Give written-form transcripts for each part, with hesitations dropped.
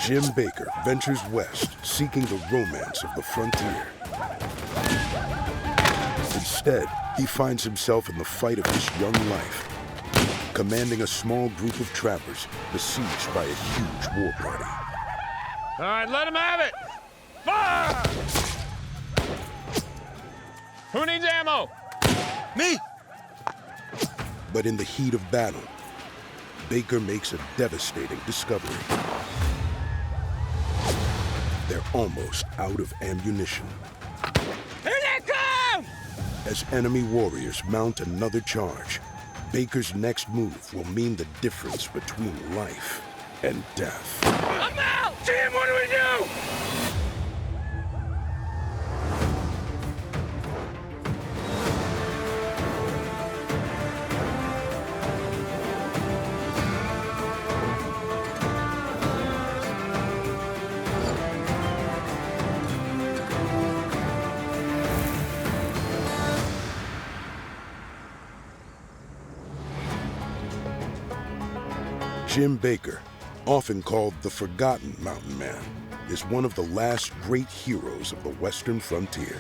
Jim Baker ventures west, seeking the romance of the frontier. Instead, he finds himself in the fight of his young life, commanding a small group of trappers besieged by a huge war party. All right, let him have it! Fire! Who needs ammo? Me! But in the heat of battle, Baker makes a devastating discovery. They're almost out of ammunition. Here they come! As enemy warriors mount another charge, Baker's next move will mean the difference between life and death. I'm out! Jim, what do we do? Jim Baker, often called the Forgotten Mountain Man, is one of the last great heroes of the Western frontier.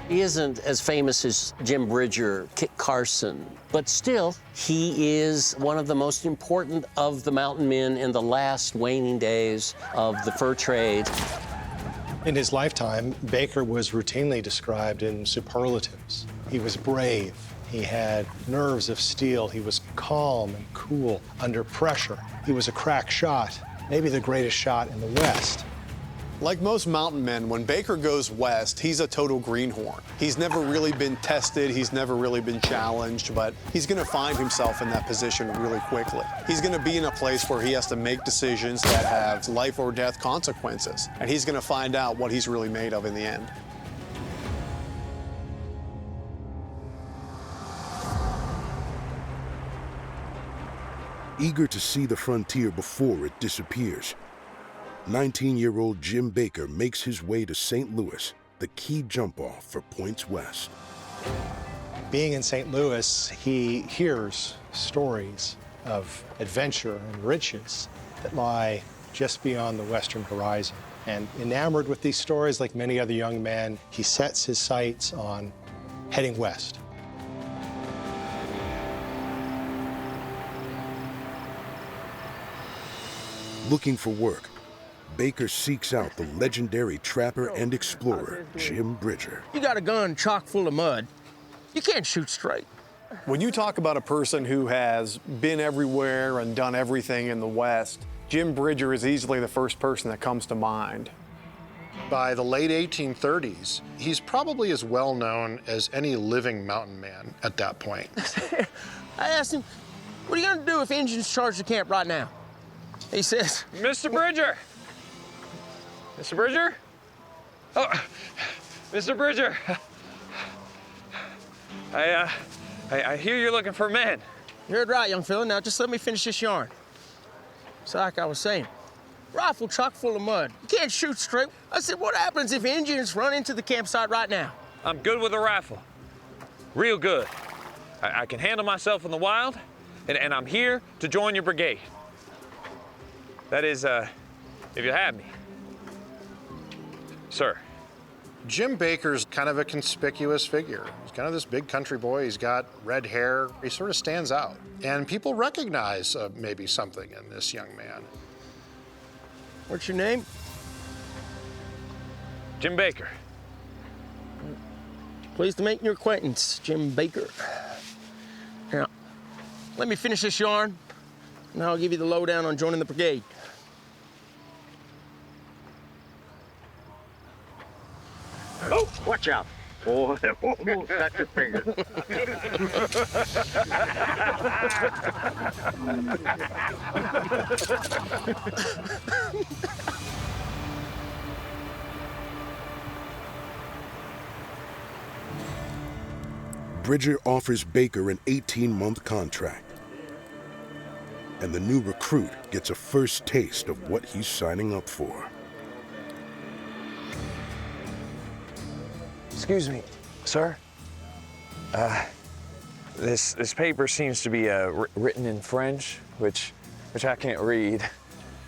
He isn't as famous as Jim Bridger, Kit Carson, but still, he is one of the most important of the mountain men in the last waning days of the fur trade. In his lifetime, Baker was routinely described in superlatives. He was brave. He had nerves of steel. He was calm and cool under pressure. He was a crack shot, maybe the greatest shot in the West. Like most mountain men, when Baker goes west, he's a total greenhorn. He's never really been tested, he's never really been challenged, but he's gonna find himself in that position really quickly. He's gonna be in a place where he has to make decisions that have life or death consequences, and he's gonna find out what he's really made of in the end. Eager to see the frontier before it disappears, 19-year-old Jim Baker makes his way to St. Louis, the key jump-off for points west. Being in St. Louis, he hears stories of adventure and riches that lie just beyond the western horizon. And enamored with these stories, like many other young men, he sets his sights on heading west. Looking for work, Baker seeks out the legendary trapper and explorer, Jim Bridger. You got a gun chock full of mud. You can't shoot straight. When you talk about a person who has been everywhere and done everything in the West, Jim Bridger is easily the first person that comes to mind. By the late 1830s, he's probably as well known as any living mountain man at that point. I asked him, what are you gonna do if Indians charge the camp right now? He says, Mr. Bridger! Mr. Bridger? Oh, Mr. Bridger! I hear you're looking for men. you're right, young fella. Now just let me finish this yarn. So like I was saying, rifle chock full of mud. You can't shoot straight. I said, what happens if Indians run into the campsite right now? I'm good with a rifle. Real good. I can handle myself in the wild, and I'm here to join your brigade. That is, if you have me. Sir. Jim Baker's kind of a conspicuous figure. He's kind of this big country boy. He's got red hair. He sort of stands out. And people recognize maybe something in this young man. What's your name? Jim Baker. Pleased to make your acquaintance, Jim Baker. Now, let me finish this yarn, and I'll give you the lowdown on joining the brigade. Oh, watch out. Oh, almost got your finger. Bridger offers Baker an 18-month contract. And the new recruit gets a first taste of what he's signing up for. Excuse me, sir. This paper seems to be written in French, which I can't read.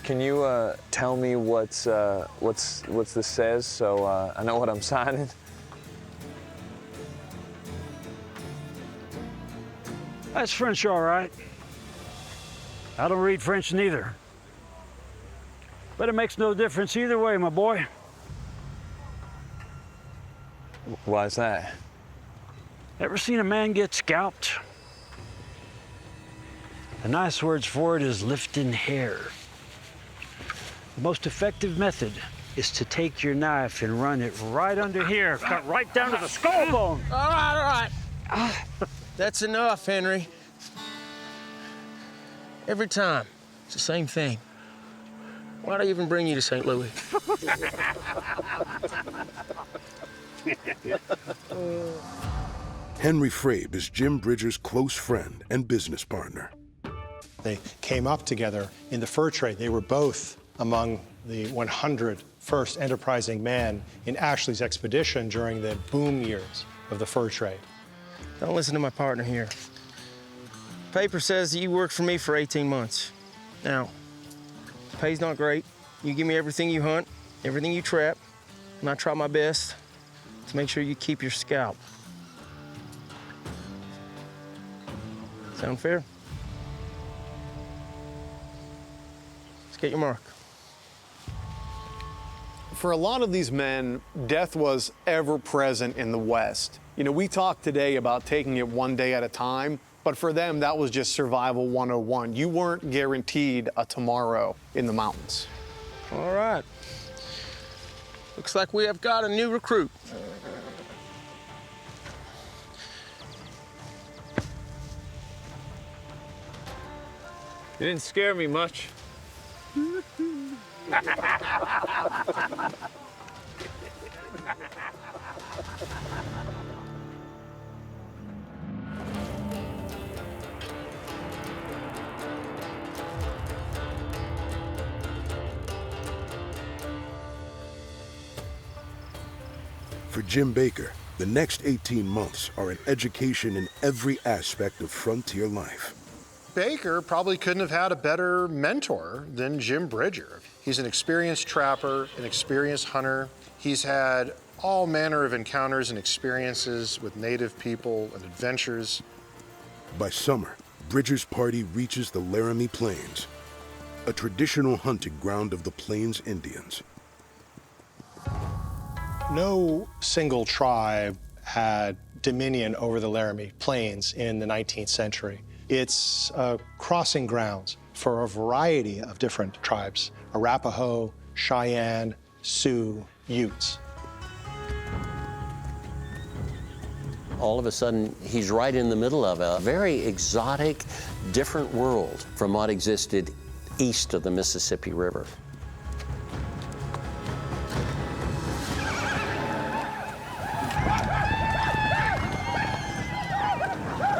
Can you tell me what's this says so I know what I'm signing? That's French, all right. I don't read French neither. But it makes no difference either way, my boy. Why is that? Ever seen a man get scalped? The nice words for it is lifting hair. The most effective method is to take your knife and run it right under here, cut right down to the skull bone. All right, all right. That's enough, Henry. Every time, it's the same thing. Why'd I even bring you to St. Louis? Henry Fraeb is Jim Bridger's close friend and business partner. They came up together in the fur trade. They were both among the 100 first enterprising men in Ashley's expedition during the boom years of the fur trade. Don't listen to my partner here. Paper says that you worked for me for 18 months. Now, pay's not great. You give me everything you hunt, everything you trap, and I try my best to make sure you keep your scalp. Sound fair? Let's get your mark. For a lot of these men, death was ever present in the West. You know, we talked today about taking it one day at a time, but for them, that was just survival 101. You weren't guaranteed a tomorrow in the mountains. All right. Looks like we have got a new recruit. You didn't scare me much. For Jim Baker, the next 18 months are an education in every aspect of frontier life. Baker probably couldn't have had a better mentor than Jim Bridger. He's an experienced trapper, an experienced hunter. He's had all manner of encounters and experiences with native people and adventures. By summer, Bridger's party reaches the Laramie Plains, a traditional hunting ground of the Plains Indians. No single tribe had dominion over the Laramie Plains in the 19th century. It's crossing grounds for a variety of different tribes: Arapaho, Cheyenne, Sioux, Utes. All of a sudden, he's right in the middle of a very exotic, different world from what existed east of the Mississippi River.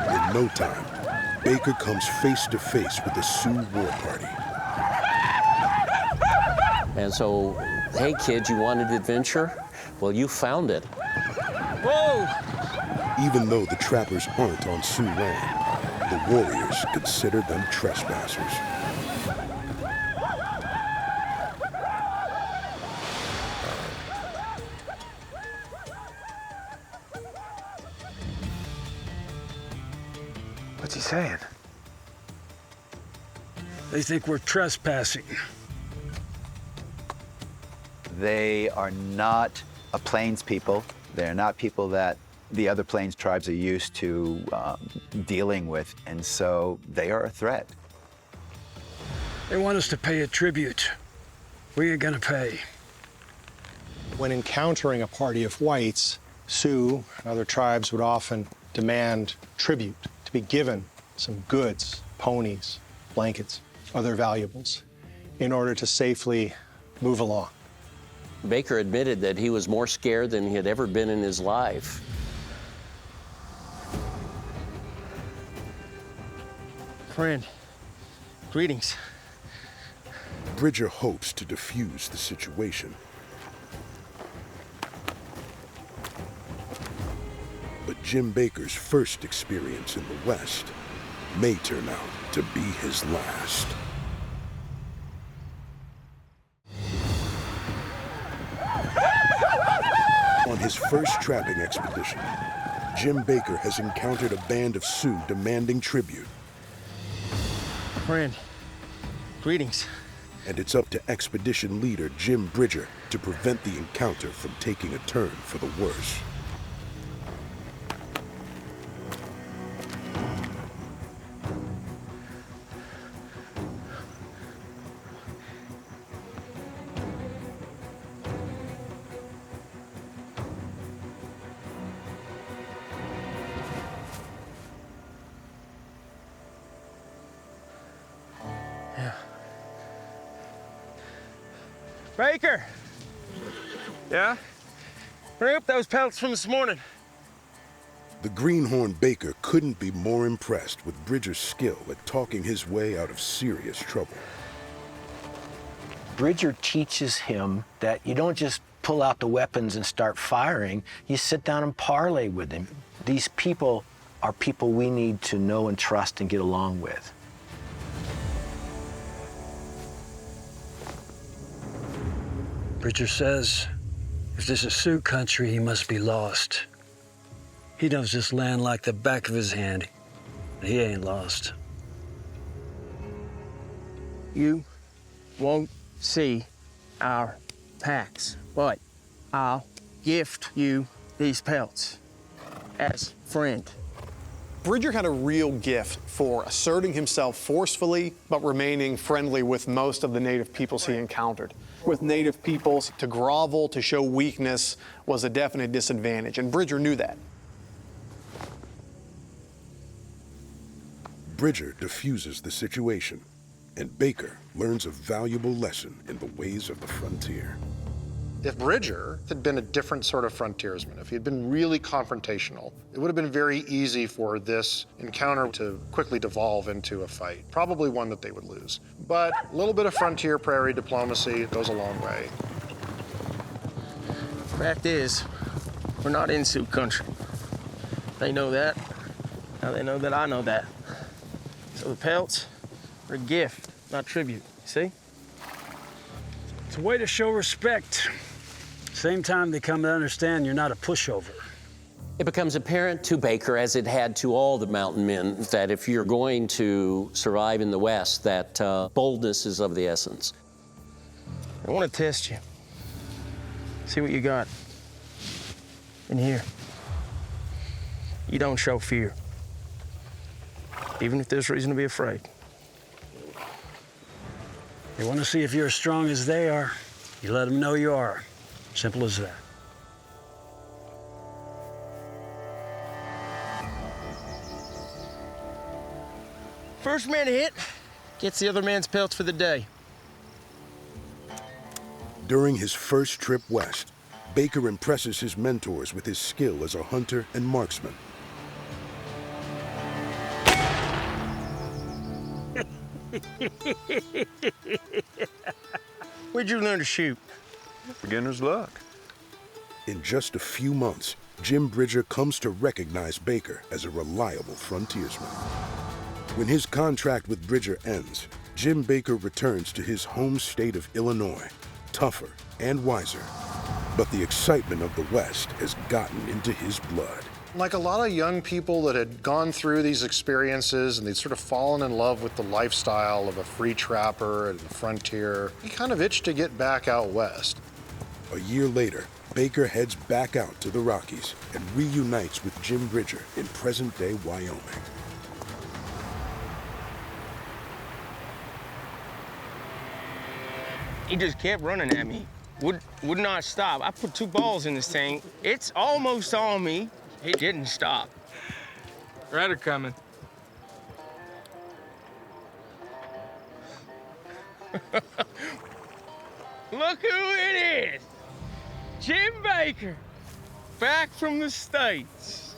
In no time, Baker comes face to face with the Sioux war party. And so, hey kids, you wanted adventure? Well, you found it. Whoa! Even though the trappers aren't on Sioux land, the warriors consider them trespassers. What's he saying? They think we're trespassing. They are not a Plains people. They're not people that the other Plains tribes are used to dealing with, and so they are a threat. They want us to pay a tribute. We ain't gonna pay. When encountering a party of whites, Sioux and other tribes would often demand tribute, to be given some goods, ponies, blankets, other valuables, in order to safely move along. Baker admitted that he was more scared than he had ever been in his life. Friend, greetings. Bridger hopes to defuse the situation. But Jim Baker's first experience in the West may turn out to be his last. first trapping expedition, Jim Baker has encountered a band of Sioux demanding tribute. Friend, greetings. And it's up to expedition leader Jim Bridger to prevent the encounter from taking a turn for the worse. Baker! Yeah? Bring up those pelts from this morning. The greenhorn Baker couldn't be more impressed with Bridger's skill at talking his way out of serious trouble. Bridger teaches him that you don't just pull out the weapons and start firing, you sit down and parley with him. These people are people we need to know and trust and get along with. Bridger says, if this is Sioux country, he must be lost. He knows this land like the back of his hand. He ain't lost. You won't see our packs, but I'll gift you these pelts as friend. Bridger had a real gift for asserting himself forcefully, but remaining friendly with most of the native peoples he encountered. With native peoples, to grovel, to show weakness was a definite disadvantage, and Bridger knew that. Bridger diffuses the situation, and Baker learns a valuable lesson in the ways of the frontier. If Bridger had been a different sort of frontiersman, if he had been really confrontational, it would have been very easy for this encounter to quickly devolve into a fight, probably one that they would lose. But a little bit of frontier prairie diplomacy goes a long way. Fact is, we're not in Sioux country. They know that. Now they know that I know that. So the pelts are a gift, not tribute, see? It's a way to show respect. Same time they come to understand you're not a pushover. It becomes apparent to Baker, as it had to all the mountain men, that if you're going to survive in the West, that boldness is of the essence. I want to test you. See what you got in here. You don't show fear, even if there's reason to be afraid. They want to see if you're as strong as they are. You let them know you are. Simple as that. First man to hit gets the other man's pelts for the day. During his first trip west, Baker impresses his mentors with his skill as a hunter and marksman. Where'd you learn to shoot? Beginner's luck. In just a few months, Jim Bridger comes to recognize Baker as a reliable frontiersman. When his contract with Bridger ends, Jim Baker returns to his home state of Illinois, tougher and wiser. But the excitement of the West has gotten into his blood. Like a lot of young people that had gone through these experiences and they'd sort of fallen in love with the lifestyle of a free trapper and the frontier, he kind of itched to get back out west. A year later, Baker heads back out to the Rockies and reunites with Jim Bridger in present-day Wyoming. He just kept running at me. Would not stop. I put 2 balls in this thing. It's almost on me. It didn't stop. Rider coming. Look who it is! Jim Baker, back from the States.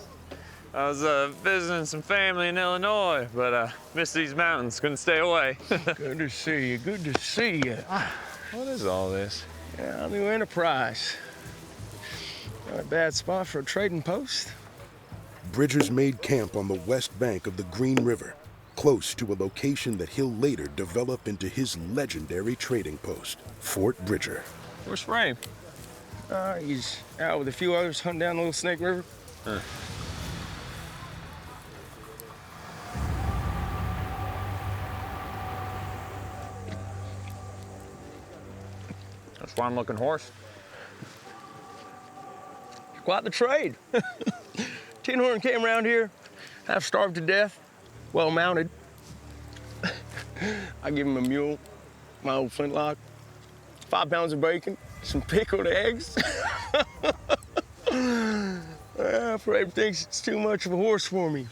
I was visiting some family in Illinois, but missed these mountains, couldn't stay away. Good to see you, good to see you. What is all this? Yeah, New Enterprise. Not a bad spot for a trading post. Bridger's made camp on the west bank of the Green River, close to a location that he'll later develop into his legendary trading post, Fort Bridger. Where's Fraeb? He's out with a few others hunting down the Little Snake River. That's a fine-looking horse. Quite the trade. Tin Horn came around here, half starved to death, well mounted. I give him a mule, my old flintlock, 5 pounds of bacon, some pickled eggs. Fraeb thinks it's too much of a horse for me.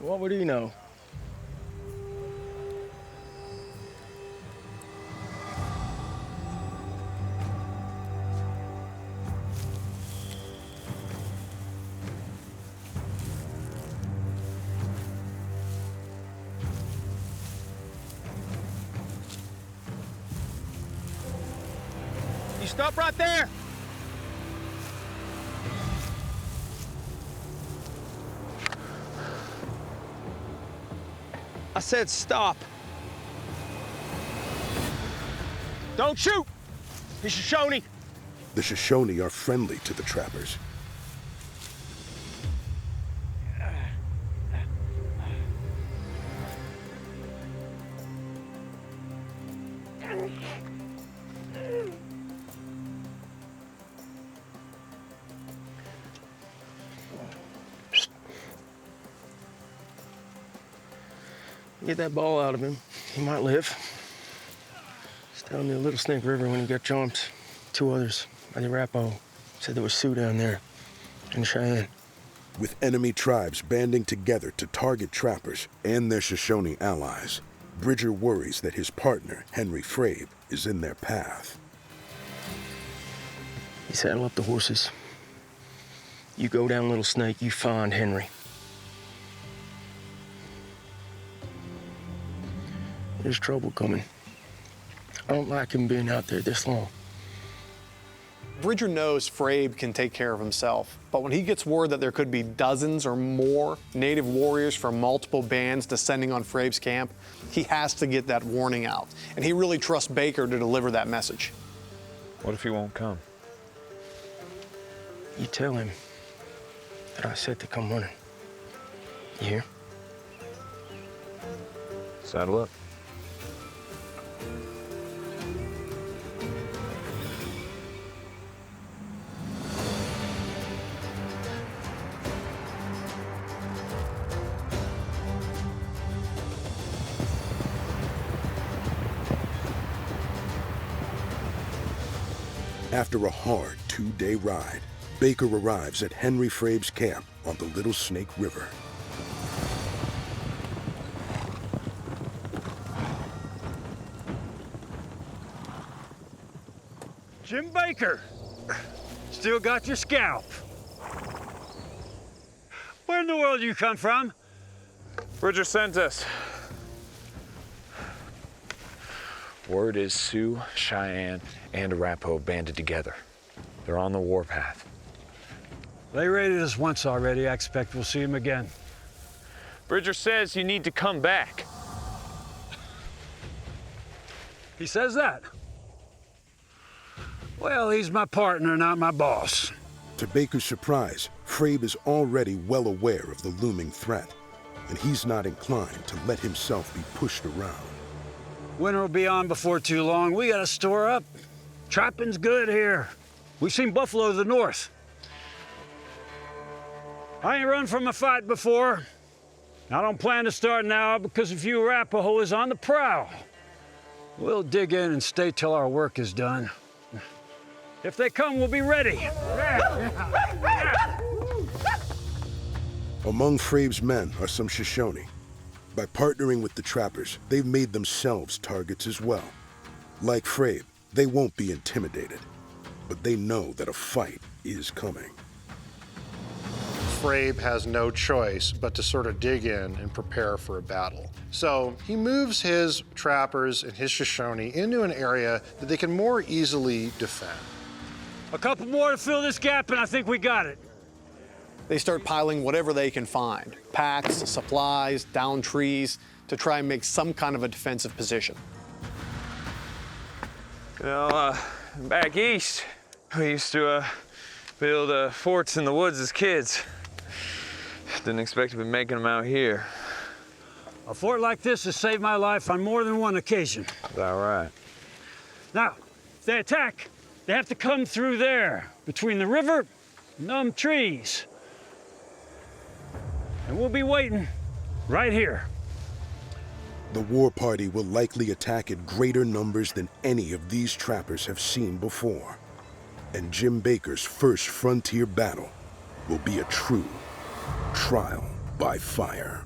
What would he know? You stop right there. I said stop. Don't shoot. He's Shoshone. The Shoshone are friendly to the trappers. Get that ball out of him. He might live. He's down near Little Snake River when he got jumped. 2 others by the Arapaho. Said there was Sioux down there and Cheyenne. With enemy tribes banding together to target trappers and their Shoshone allies, Bridger worries that his partner, Henry Fraeb, is in their path. You saddle up the horses. You go down Little Snake, you find Henry. There's trouble coming. I don't like him being out there this long. Bridger knows Fraeb can take care of himself, but when he gets word that there could be dozens or more native warriors from multiple bands descending on Fraeb's camp, he has to get that warning out. And he really trusts Baker to deliver that message. What if he won't come? You tell him that I said to come running. You hear? Saddle up. After a hard 2-day ride, Baker arrives at Henry Fraeb's camp on the Little Snake River. Jim Baker, still got your scalp. Where in the world you come from? Bridger sent us. Word is Sioux, Cheyenne, and Arapaho banded together. They're on the warpath. They raided us once already. I expect we'll see them again. Bridger says you need to come back. He says that? Well, he's my partner, not my boss. To Baker's surprise, Fraeb is already well aware of the looming threat, and he's not inclined to let himself be pushed around. Winter will be on before too long. We gotta store up. Trapping's good here. We've seen buffalo to the north. I ain't run from a fight before. I don't plan to start now because a few Arapaho is on the prowl. We'll dig in and stay till our work is done. If they come, we'll be ready. Among Fraeb's men are some Shoshone. By partnering with the trappers, they've made themselves targets as well. Like Fraeb, they won't be intimidated, but they know that a fight is coming. Fraeb has no choice but to sort of dig in and prepare for a battle. So he moves his trappers and his Shoshone into an area that they can more easily defend. A couple more to fill this gap, and I think we got it. They start piling whatever they can find, packs, supplies, down trees, to try and make some kind of a defensive position. You know, Back east, we used to build forts in the woods as kids. Didn't expect to be making them out here. A fort like this has saved my life on more than one occasion. Is that right? Now, if they attack, they have to come through there, between the river and them trees. And we'll be waiting right here. The war party will likely attack at greater numbers than any of these trappers have seen before. And Jim Baker's first frontier battle will be a true trial by fire.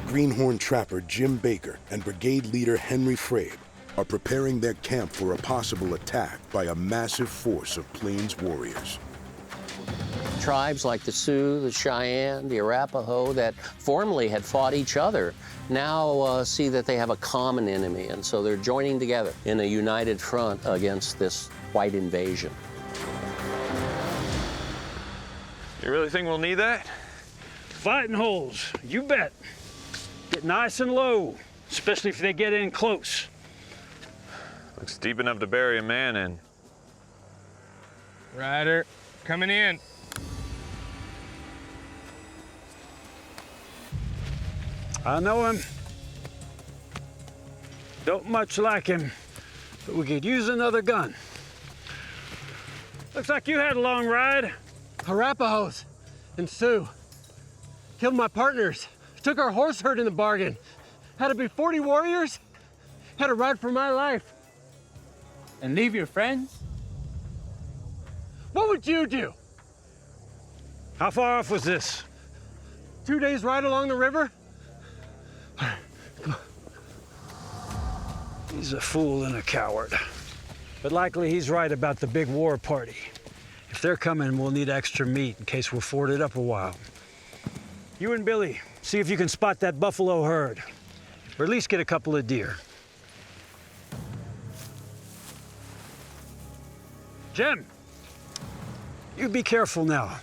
Greenhorn trapper Jim Baker and brigade leader Henry Fraeb are preparing their camp for a possible attack by a massive force of Plains warriors. Tribes like the Sioux, the Cheyenne, the Arapaho that formerly had fought each other now see that they have a common enemy, and so they're joining together in a united front against this white invasion. You really think we'll need that? Fighting holes, you bet. Get nice and low, especially if they get in close. Looks deep enough to bury a man in. Ryder, coming in. I know him. Don't much like him, but we could use another gun. Looks like you had a long ride. Arapahos and Sioux killed my partners. Took our horse herd in the bargain. Had to be 40 warriors. Had to ride for my life. And leave your friends? What would you do? How far off was this? 2 days ride along the river. He's a fool and a coward. But likely he's right about the big war party. If they're coming, we'll need extra meat in case we're forted up a while. You and Billy, see if you can spot that buffalo herd, or at least get a couple of deer. Jim, you be careful now.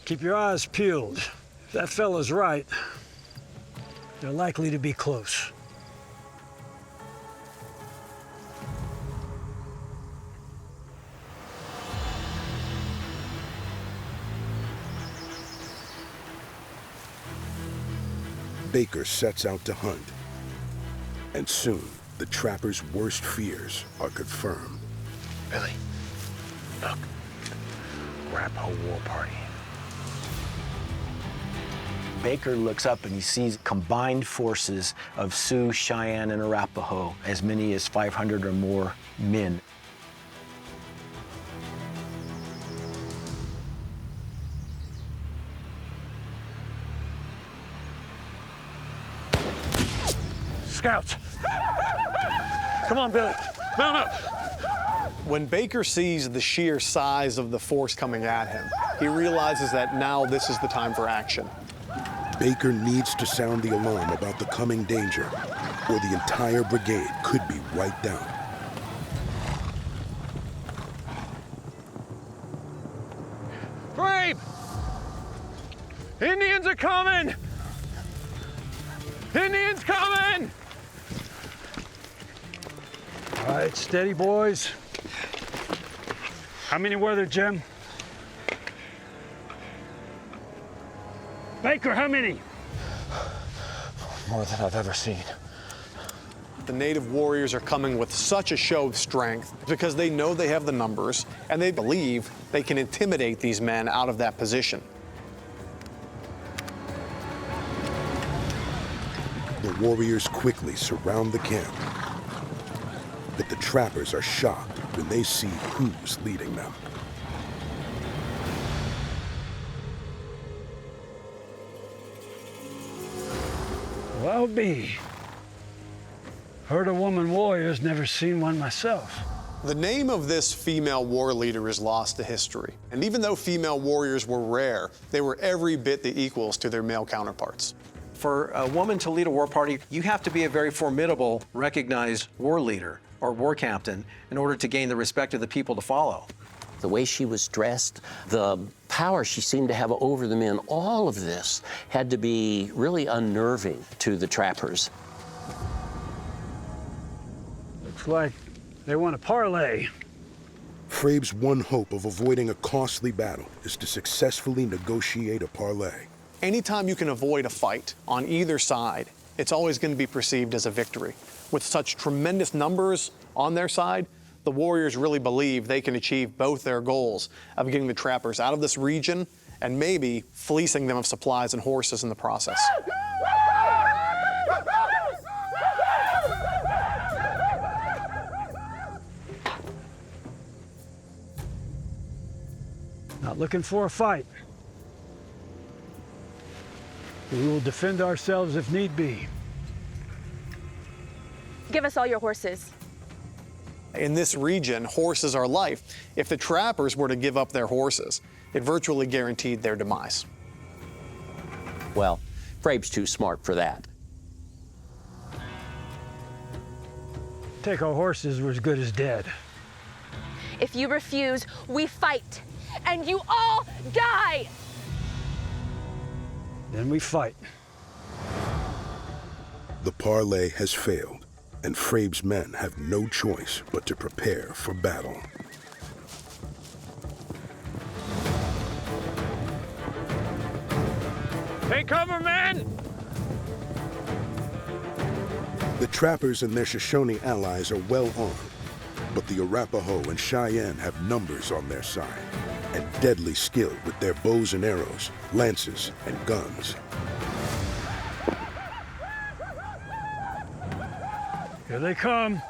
Keep your eyes peeled. If that fella's right, they're likely to be close. Baker sets out to hunt, and soon the trapper's worst fears are confirmed. Billy, look. Arapaho war party. Baker looks up and he sees combined forces of Sioux, Cheyenne, and Arapaho, as many as 500 or more men. Scouts! Come on, Billy, mount up! When Baker sees the sheer size of the force coming at him, he realizes that now this is the time for action. Baker needs to sound the alarm about the coming danger, or the entire brigade could be wiped out. Fraeb! Indians are coming! Indians coming! All right, steady, boys. How many were there, Jim? Baker, how many? More than I've ever seen. The native warriors are coming with such a show of strength because they know they have the numbers and they believe they can intimidate these men out of that position. The warriors quickly surround the camp, but the trappers are shocked when they see who's leading them. Well, I'll be. Heard of woman warriors, never seen one myself. The name of this female war leader is lost to history. And even though female warriors were rare, they were every bit the equals to their male counterparts. For a woman to lead a war party, you have to be a very formidable, recognized war leader or war captain in order to gain the respect of the people to follow. The way she was dressed, the power she seemed to have over the men, all of this had to be really unnerving to the trappers. Looks like they want to parley. Fraeb's one hope of avoiding a costly battle is to successfully negotiate a parley. Anytime you can avoid a fight on either side, it's always going to be perceived as a victory. With such tremendous numbers on their side, the warriors really believe they can achieve both their goals of getting the trappers out of this region and maybe fleecing them of supplies and horses in the process. Not looking for a fight. We will defend ourselves if need be. Give us all your horses. In this region, horses are life. If the trappers were to give up their horses, it virtually guaranteed their demise. Well, Fraeb's too smart for that. Take our horses, we're as good as dead. If you refuse, we fight, and you all die! Then we fight. The parley has failed, and Fraeb's men have no choice but to prepare for battle. Take cover, men! The trappers and their Shoshone allies are well armed, but the Arapaho and Cheyenne have numbers on their side, and deadly skill with their bows and arrows, lances, and guns. Here they come.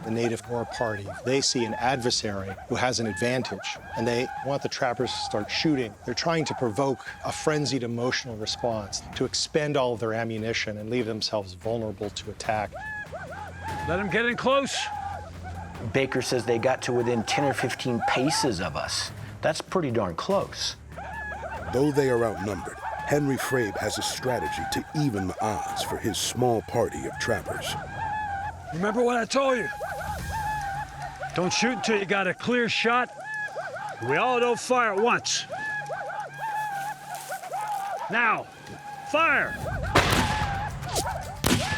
The native war party, they see an adversary who has an advantage, and they want the trappers to start shooting. They're trying to provoke a frenzied emotional response, to expend all of their ammunition and leave themselves vulnerable to attack. Let them get in close. Baker says they got to within 10 or 15 paces of us. That's pretty darn close. Though they are outnumbered, Henry Fraeb has a strategy to even the odds for his small party of trappers. Remember what I told you? Don't shoot until you got a clear shot. We all don't fire at once. Now, fire!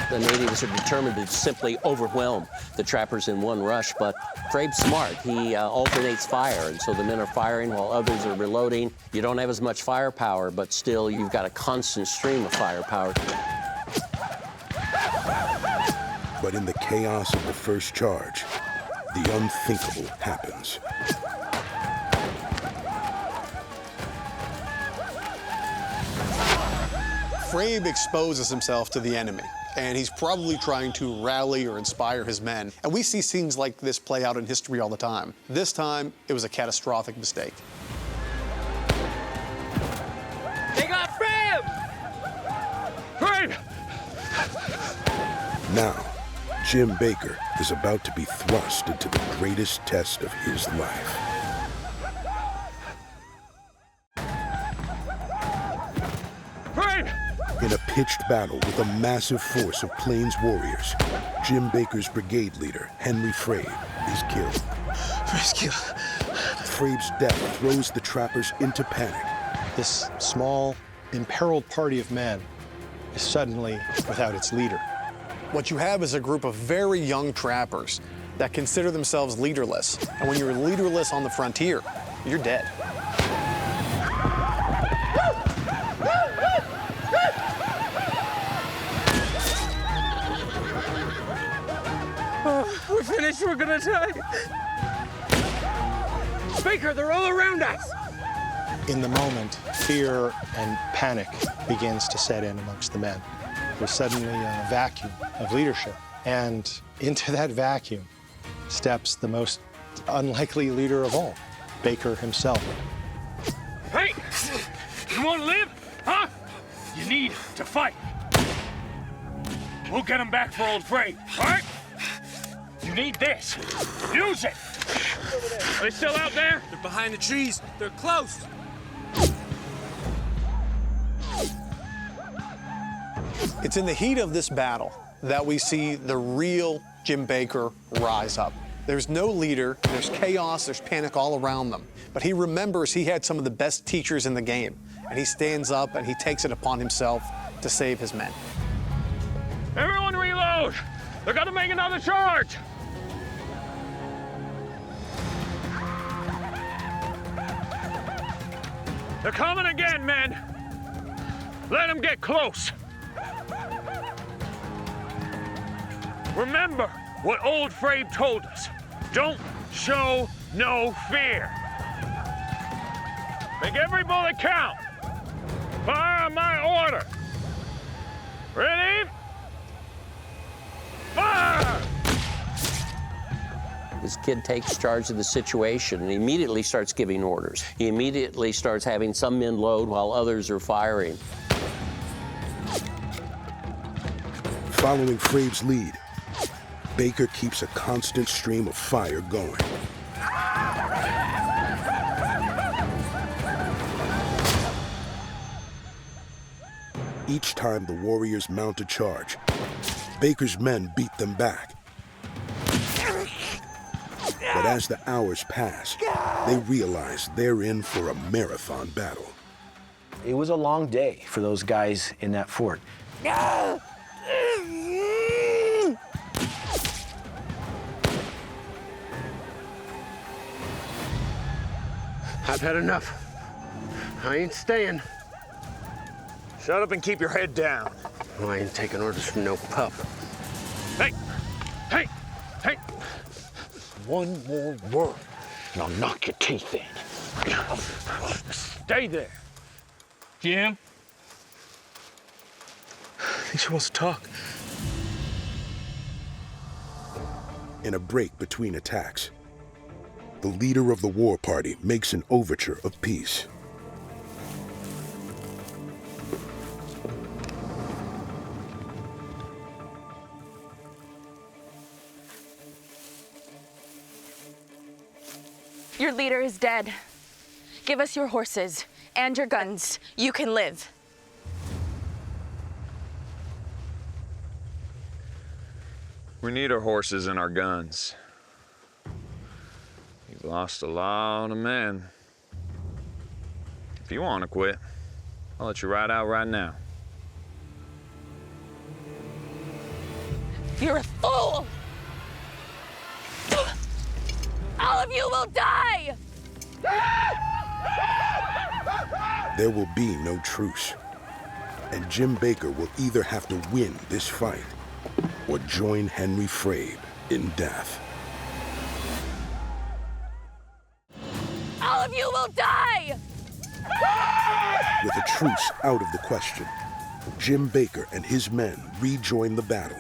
The natives are determined to simply overwhelm the trappers in one rush, but Fraeb's smart. He alternates fire, and so the men are firing while others are reloading. You don't have as much firepower, but still you've got a constant stream of firepower. But in the chaos of the first charge, the unthinkable happens. Fraeb exposes himself to the enemy, and he's probably trying to rally or inspire his men. And we see scenes like this play out in history all the time. This time, it was a catastrophic mistake. They got Fraeb! Fraeb! Now, Jim Baker is about to be thrust into the greatest test of his life. Fraeb! In a pitched battle with a massive force of Plains warriors, Jim Baker's brigade leader, Henry Fraeb, is killed. Fraeb's death throws the trappers into panic. This small, imperiled party of men is suddenly without its leader. What you have is a group of very young trappers that consider themselves leaderless. And when you're leaderless on the frontier, you're dead. We're finished, we're gonna die. Baker, they're all around us. In the moment, fear and panic begins to set in amongst the men. There's suddenly a vacuum of leadership, and into that vacuum steps the most unlikely leader of all, Baker himself. Hey, you want to live, huh? You need to fight. We'll get him back for old Fraeb, all right? You need this. Use it. Are they still out there? They're behind the trees. They're close. It's in the heat of this battle that we see the real Jim Baker rise up. There's no leader, there's chaos, there's panic all around them. But he remembers he had some of the best teachers in the game, and he stands up and he takes it upon himself to save his men. Everyone reload! They're gonna make another charge! They're coming again, men! Let them get close! Remember what old Fraeb told us. Don't show no fear. Make every bullet count. Fire on my order. Ready? Fire! This kid takes charge of the situation and immediately starts giving orders. He immediately starts having some men load while others are firing. Following Fraeb's lead, Baker keeps a constant stream of fire going. Each time the warriors mount a charge, Baker's men beat them back. But as the hours pass, they realize they're in for a marathon battle. It was a long day for those guys in that fort. I've had enough. I ain't staying. Shut up and keep your head down. Well, I ain't taking orders from no pup. Hey! Hey! Hey! One more word, and I'll knock your teeth in. Stay there. Jim? I think she wants to talk. In a break between attacks, the leader of the war party makes an overture of peace. Your leader is dead. Give us your horses and your guns. You can live. We need our horses and our guns. You've lost a lot of men. If you want to quit, I'll let you ride out right now. You're a fool! All of you will die! There will be no truce, and Jim Baker will either have to win this fight or join Henry Fraeb in death. All of you will die! With a truce out of the question, Jim Baker and his men rejoin the battle.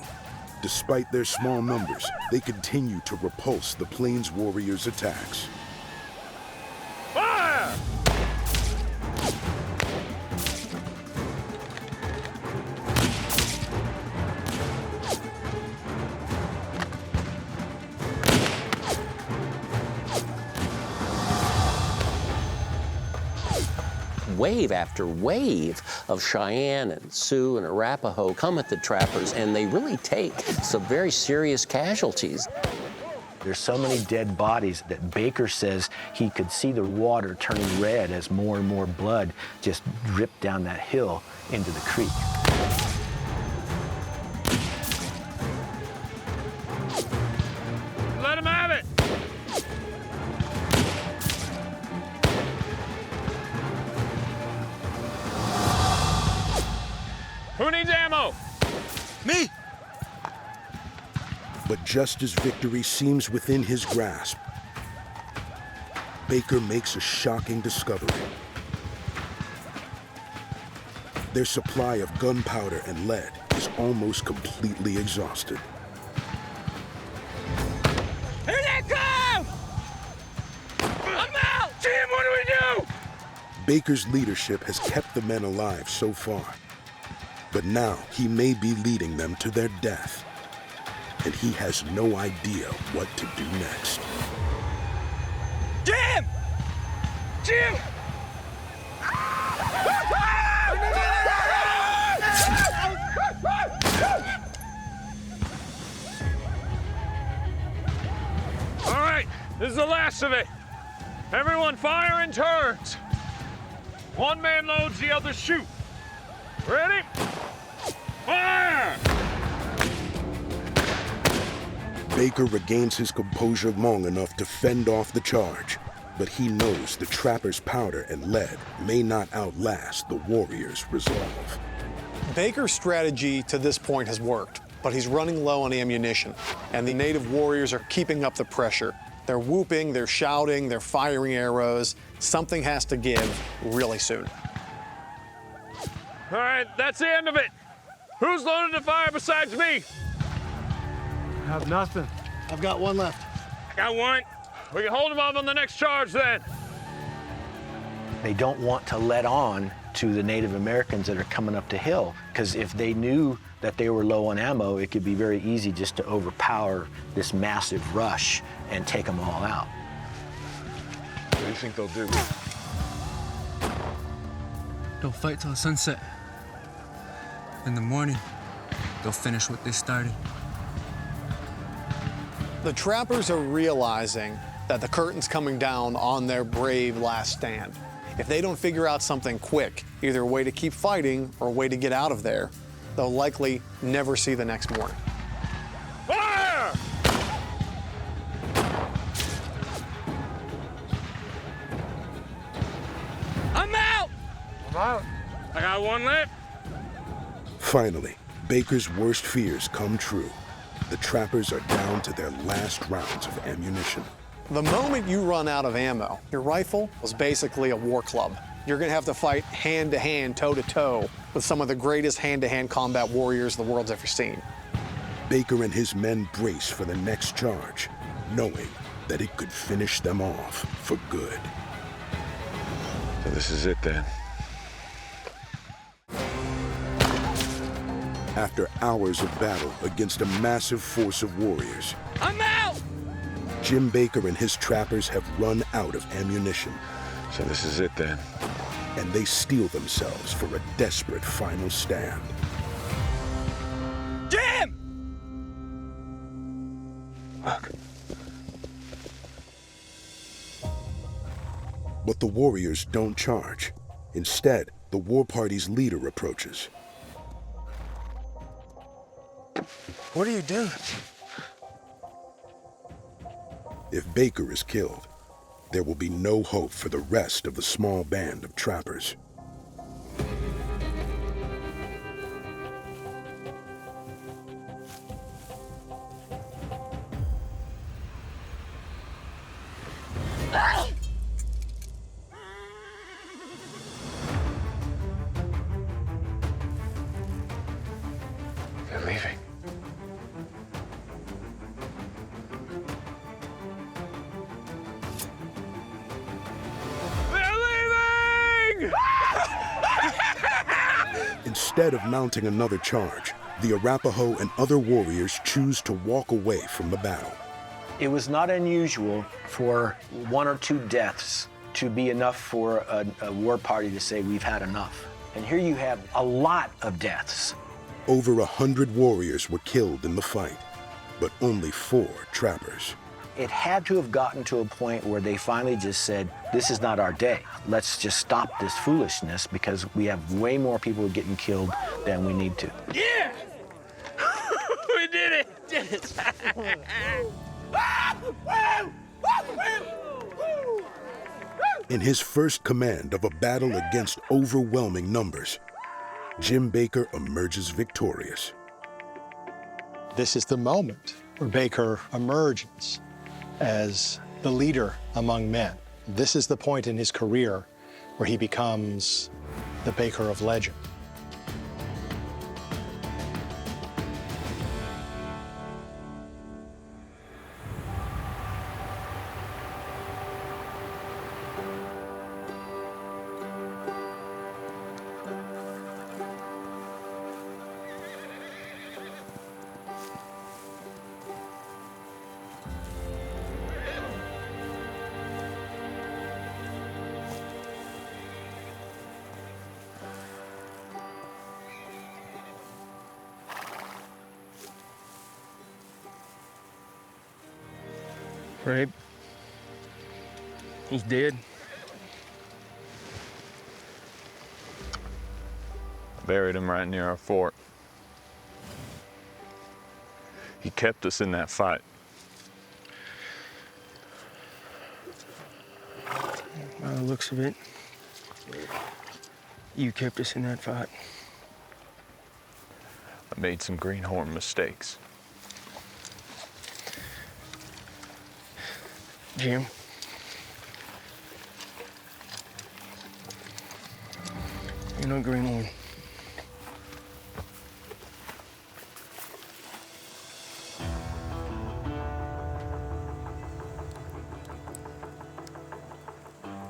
Despite their small numbers, they continue to repulse the Plains warriors' attacks. Fire! Wave after wave of Cheyenne and Sioux and Arapaho come at the trappers, and they really take some very serious casualties. There's so many dead bodies that Baker says he could see the water turning red as more and more blood just dripped down that hill into the creek. Let him have it! Who needs ammo? Me! But just as victory seems within his grasp, Baker makes a shocking discovery. Their supply of gunpowder and lead is almost completely exhausted. Here they come! I'm out! Jim, what do we do? Baker's leadership has kept the men alive so far, but now he may be leading them to their death, and he has no idea what to do next. Jim! Jim! All right, this is the last of it. Everyone fire in turns. One man loads, the other shoot. Ready? Fire! Baker regains his composure long enough to fend off the charge, but he knows the trapper's powder and lead may not outlast the warrior's resolve. Baker's strategy to this point has worked, but he's running low on ammunition, and the native warriors are keeping up the pressure. They're whooping, they're shouting, they're firing arrows. Something has to give really soon. All right, that's the end of it. Who's loaded the fire besides me? I have nothing. I've got one left. I got one. We can hold him off on the next charge then. They don't want to let on to the Native Americans that are coming up the hill, because if they knew that they were low on ammo, it could be very easy just to overpower this massive rush and take them all out. What do you think they'll do? They'll fight till sunset. In the morning, they'll finish what they started. The trappers are realizing that the curtain's coming down on their brave last stand. If they don't figure out something quick, either a way to keep fighting or a way to get out of there, they'll likely never see the next morning. Fire! I'm out! I'm out. I got one left. Finally, Baker's worst fears come true. The trappers are down to their last rounds of ammunition. The moment you run out of ammo, your rifle is basically a war club. You're gonna have to fight hand-to-hand, toe-to-toe with some of the greatest hand-to-hand combat warriors the world's ever seen. Baker and his men brace for the next charge, knowing that it could finish them off for good. So this is it then. After hours of battle against a massive force of warriors, I'm out! Jim Baker and his trappers have run out of ammunition. So this is it then. And they steel themselves for a desperate final stand. Jim! Look. But the warriors don't charge. Instead, the war party's leader approaches. What are you doing? If Baker is killed, there will be no hope for the rest of the small band of trappers. They're leaving. Instead of mounting another charge, the Arapaho and other warriors choose to walk away from the battle. It was not unusual for 1 or 2 deaths to be enough for a war party to say, we've had enough. And here you have a lot of deaths. Over 100 warriors were killed in the fight, but only 4 trappers. It had to have gotten to a point where they finally just said, this is not our day. Let's just stop this foolishness because we have way more people getting killed than we need to. Yeah! We did it! Did it! In his first command of a battle against overwhelming numbers, Jim Baker emerges victorious. This is the moment where Baker emerges as the leader among men. This is the point in his career where he becomes the Baker of legend. Fraeb, he's dead. Buried him right near our fort. He kept us in that fight. looks of it. You kept us in that fight. I made some greenhorn mistakes. Jim. You're no greenhorn.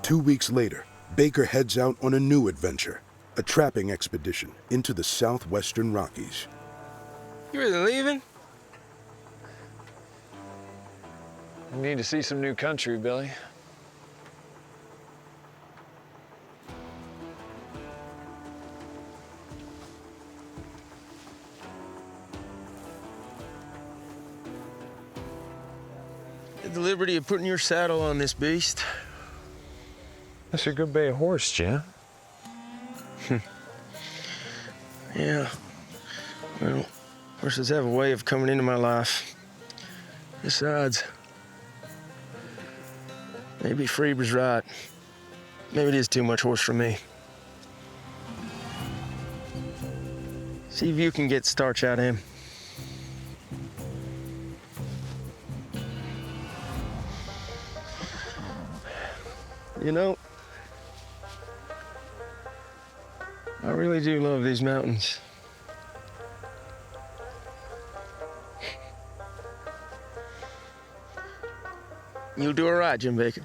Two weeks later, Baker heads out on a new adventure, a trapping expedition into the southwestern Rockies. You really leaving? I need to see some new country, Billy. At the liberty of putting your saddle on this beast. That's a good bay of horse, Jim. Yeah. Well, horses have a way of coming into my life. Besides, maybe Fraeb was right. Maybe it is too much horse for me. See if you can get starch out of him. You know, I really do love these mountains. You'll do all right, Jim Baker.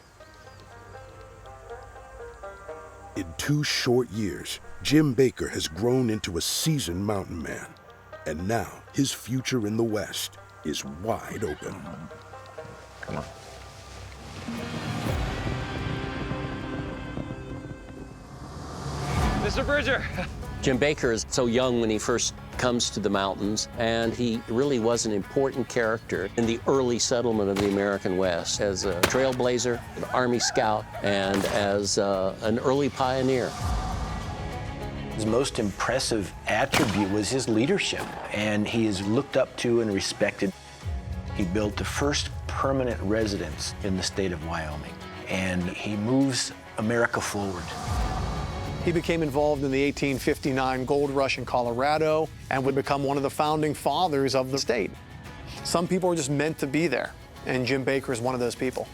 In 2 short years, Jim Baker has grown into a seasoned mountain man. And now his future in the West is wide open. Come on. Mr. Bridger. Jim Baker is so young when he first comes to the mountains, and he really was an important character in the early settlement of the American West as a trailblazer, an Army scout, and as an early pioneer. His most impressive attribute was his leadership, and he is looked up to and respected. He built the first permanent residence in the state of Wyoming, and he moves America forward. He became involved in the 1859 gold rush in Colorado and would become one of the founding fathers of the state. Some people are just meant to be there, and Jim Baker is one of those people.